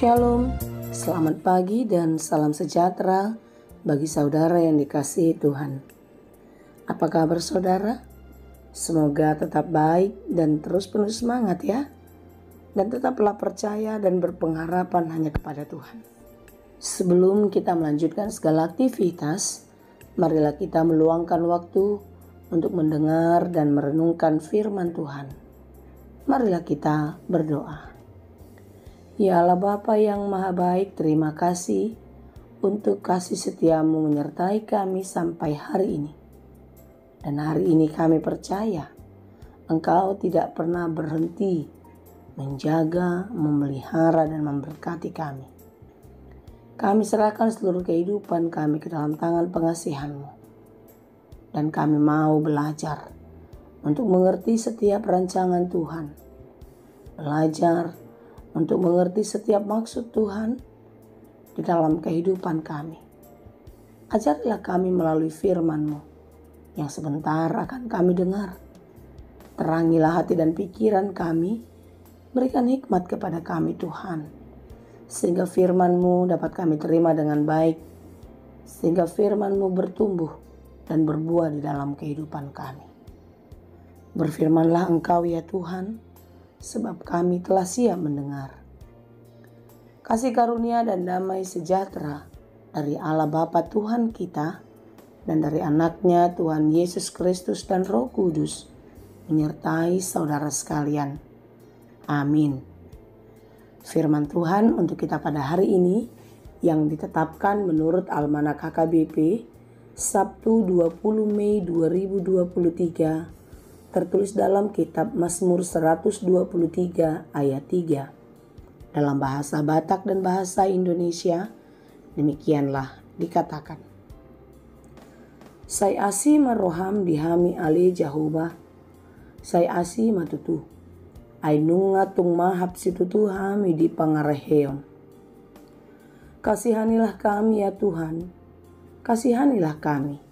Shalom, selamat pagi dan salam sejahtera bagi saudara yang dikasihi Tuhan. Apa kabar saudara? Semoga tetap baik dan terus penuh semangat ya. Dan tetaplah percaya dan berpengharapan hanya kepada Tuhan. Sebelum kita melanjutkan segala aktivitas, marilah kita meluangkan waktu untuk mendengar dan merenungkan firman Tuhan. Marilah kita berdoa. Ya Allah Bapa yang Maha Baik, terima kasih untuk kasih setiamu menyertai kami sampai hari ini. Dan hari ini kami percaya Engkau tidak pernah berhenti menjaga, memelihara, dan memberkati kami. Kami serahkan seluruh kehidupan kami ke dalam tangan pengasihan-Mu. Dan kami mau belajar untuk mengerti setiap rancangan Tuhan. Belajar untuk mengerti setiap maksud Tuhan di dalam kehidupan kami. Ajarilah kami melalui firman-Mu yang sebentar akan kami dengar. Terangilah hati dan pikiran kami, berikan hikmat kepada kami Tuhan, sehingga firman-Mu dapat kami terima dengan baik, sehingga firman-Mu bertumbuh dan berbuah di dalam kehidupan kami. Berfirmanlah Engkau ya Tuhan, sebab kami telah siap mendengar. Kasih karunia dan damai sejahtera dari Allah Bapa Tuhan kita dan dari anaknya Tuhan Yesus Kristus dan Roh Kudus menyertai saudara sekalian. Amin. Firman Tuhan untuk kita pada hari ini yang ditetapkan menurut Almanak HKBP Sabtu 20 Mei 2023 tertulis dalam kitab Mazmur 123 ayat 3. Dalam bahasa Batak dan bahasa Indonesia, demikianlah dikatakan. Sai asi maroham dihami ali Jehovah, sai asi matutu, ainunga tung mahap situtu hami di pangareheon. Kasihanilah kami ya Tuhan, kasihanilah kami,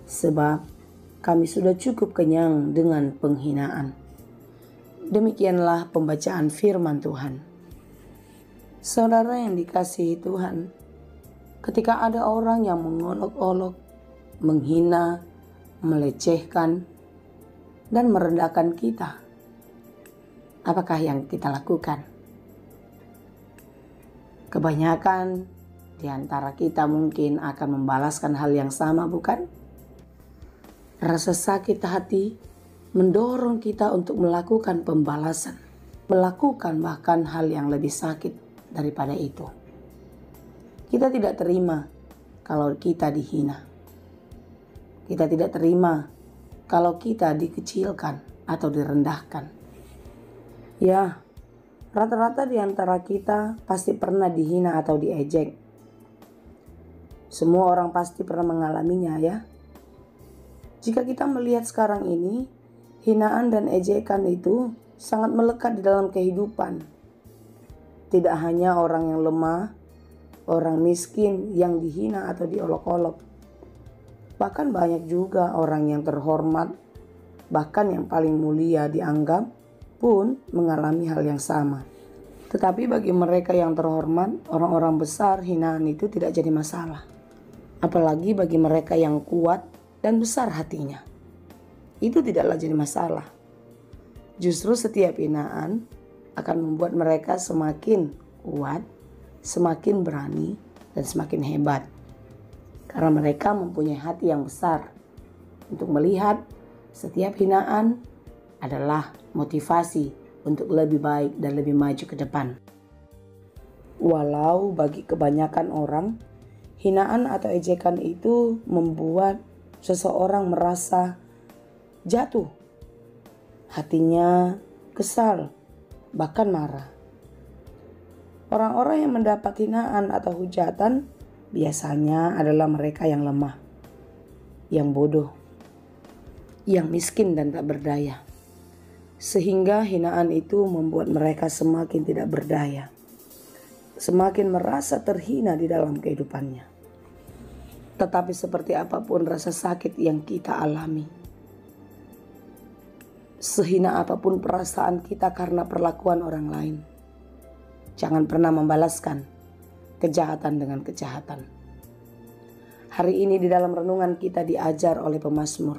sebab kami sudah cukup kenyang dengan penghinaan. Demikianlah pembacaan firman Tuhan. Saudara yang dikasihi Tuhan, ketika ada orang yang mengolok-olok, menghina, melecehkan, dan merendahkan kita, apakah yang kita lakukan? Kebanyakan di antara kita mungkin akan membalaskan hal yang sama, bukan? Rasa sakit hati mendorong kita untuk melakukan pembalasan, melakukan bahkan hal yang lebih sakit daripada itu. Kita tidak terima kalau kita dihina. Kita tidak terima kalau kita dikecilkan atau direndahkan. Ya, rata-rata di antara kita pasti pernah dihina atau diejek. Semua orang pasti pernah mengalaminya ya. Jika kita melihat sekarang ini, hinaan dan ejekan itu sangat melekat di dalam kehidupan. Tidak hanya orang yang lemah, orang miskin yang dihina atau diolok-olok. Bahkan banyak juga orang yang terhormat, bahkan yang paling mulia dianggap pun mengalami hal yang sama. Tetapi bagi mereka yang terhormat, orang-orang besar, hinaan itu tidak jadi masalah. Apalagi bagi mereka yang kuat dan besar hatinya, itu tidaklah jadi masalah. Justru setiap hinaan akan membuat mereka semakin kuat, semakin berani, dan semakin hebat. Karena mereka mempunyai hati yang besar untuk melihat setiap hinaan adalah motivasi untuk lebih baik dan lebih maju ke depan. Walau bagi kebanyakan orang, hinaan atau ejekan itu membuat seseorang merasa jatuh, hatinya kesal, bahkan marah. Orang-orang yang mendapat hinaan atau hujatan biasanya adalah mereka yang lemah, yang bodoh, yang miskin dan tak berdaya. Sehingga hinaan itu membuat mereka semakin tidak berdaya, semakin merasa terhina di dalam kehidupannya. Tetapi seperti apapun rasa sakit yang kita alami, sehina apapun perasaan kita karena perlakuan orang lain, Jangan pernah membalaskan kejahatan dengan kejahatan. Hari ini di dalam renungan kita diajar oleh pemazmur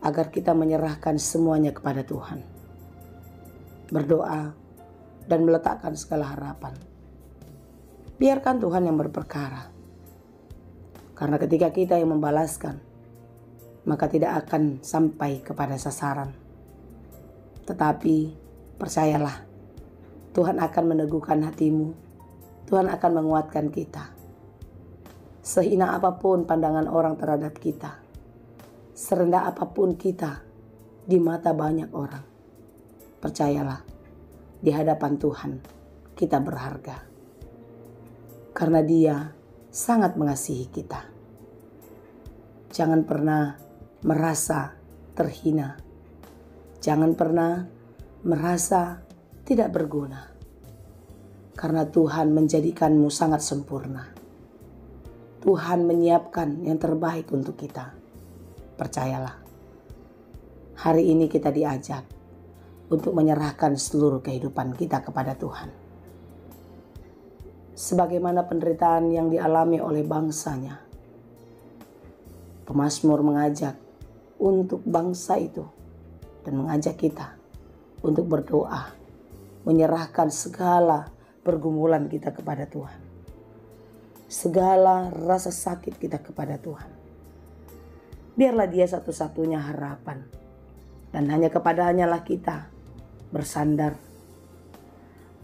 agar kita menyerahkan semuanya kepada Tuhan. Berdoa dan meletakkan segala harapan. Biarkan Tuhan yang berperkara. Karena ketika kita yang membalaskan, maka tidak akan sampai kepada sasaran. Tetapi percayalah, Tuhan akan meneguhkan hatimu. Tuhan akan menguatkan kita. Sehina apapun pandangan orang terhadap kita, serendah apapun kita di mata banyak orang, percayalah, di hadapan Tuhan kita berharga. Karena Dia sangat mengasihi kita. Jangan pernah merasa terhina. Jangan pernah merasa tidak berguna. Karena Tuhan menjadikanmu sangat sempurna. Tuhan menyiapkan yang terbaik untuk kita. Percayalah. Hari ini kita diajak untuk menyerahkan seluruh kehidupan kita kepada Tuhan. Sebagaimana penderitaan yang dialami oleh bangsanya, pemazmur mengajak untuk bangsa itu dan mengajak kita untuk berdoa, menyerahkan segala pergumulan kita kepada Tuhan, segala rasa sakit kita kepada Tuhan. Biarlah Dia satu-satunya harapan, dan hanya kepadanya lah kita bersandar.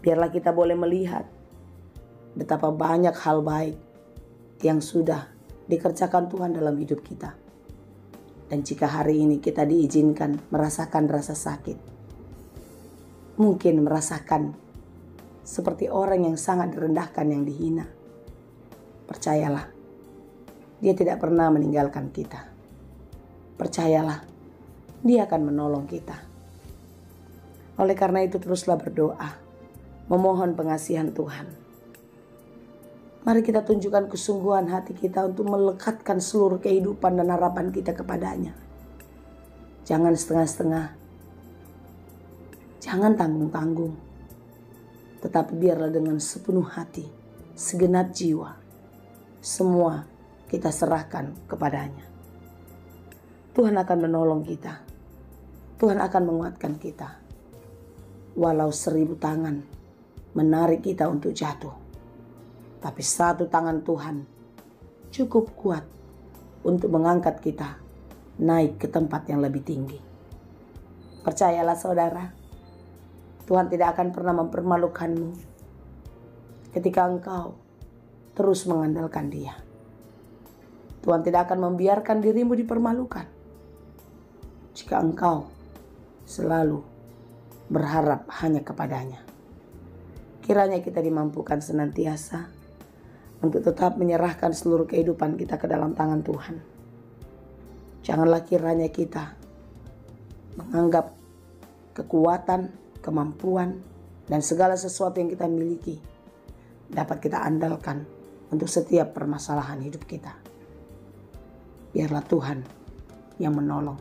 Biarlah kita boleh melihat betapa banyak hal baik yang sudah dikerjakan Tuhan dalam hidup kita. Dan jika hari ini kita diizinkan merasakan rasa sakit, mungkin merasakan seperti orang yang sangat direndahkan, yang dihina, percayalah, Dia tidak pernah meninggalkan kita. Percayalah, Dia akan menolong kita. Oleh karena itu teruslah berdoa, memohon pengasihan Tuhan. Mari kita tunjukkan kesungguhan hati kita untuk melekatkan seluruh kehidupan dan harapan kita kepadanya. Jangan setengah-setengah. Jangan tanggung-tanggung. Tetapi biarlah dengan sepenuh hati, segenap jiwa, semua kita serahkan kepadanya. Tuhan akan menolong kita. Tuhan akan menguatkan kita. Walau 1000 tangan menarik kita untuk jatuh, tapi satu tangan Tuhan cukup kuat untuk mengangkat kita naik ke tempat yang lebih tinggi. Percayalah saudara, Tuhan tidak akan pernah mempermalukanmu ketika engkau terus mengandalkan Dia. Tuhan tidak akan membiarkan dirimu dipermalukan jika engkau selalu berharap hanya kepadanya. Kiranya kita dimampukan senantiasa untuk tetap menyerahkan seluruh kehidupan kita ke dalam tangan Tuhan. Janganlah kiranya kita menganggap kekuatan, kemampuan, dan segala sesuatu yang kita miliki dapat kita andalkan untuk setiap permasalahan hidup kita. Biarlah Tuhan yang menolong.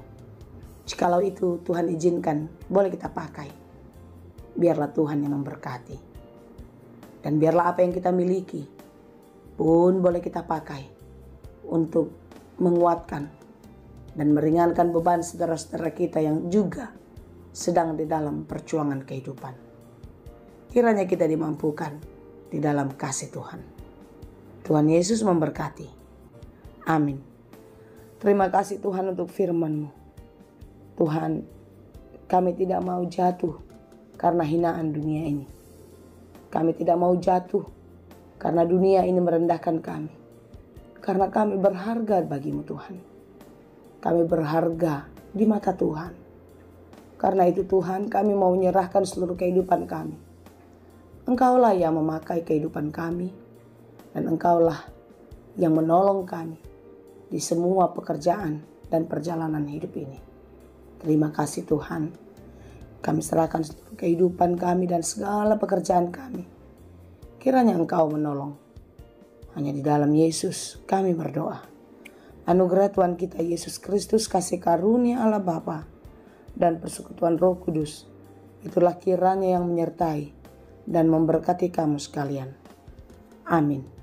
Jikalau itu Tuhan izinkan, boleh kita pakai. Biarlah Tuhan yang memberkati. Dan biarlah apa yang kita miliki pun boleh kita pakai untuk menguatkan dan meringankan beban saudara-saudara kita yang juga sedang di dalam perjuangan kehidupan. Kiranya kita dimampukan di dalam kasih Tuhan. Tuhan Yesus memberkati. Amin. Terima kasih Tuhan untuk firman-Mu. Tuhan, kami tidak mau jatuh karena hinaan dunia ini. Kami tidak mau jatuh karena dunia ini merendahkan kami. Karena kami berharga bagimu Tuhan. Kami berharga di mata Tuhan. Karena itu Tuhan, kami mau menyerahkan seluruh kehidupan kami. Engkaulah yang memakai kehidupan kami. Dan Engkaulah yang menolong kami di semua pekerjaan dan perjalanan hidup ini. Terima kasih Tuhan. Kami serahkan seluruh kehidupan kami dan segala pekerjaan kami. Kiranya Engkau menolong. Hanya di dalam Yesus kami berdoa. Anugerah Tuhan kita Yesus Kristus, kasih karunia Allah Bapa, dan persekutuan Roh Kudus, itulah kiranya yang menyertai dan memberkati kamu sekalian. Amin.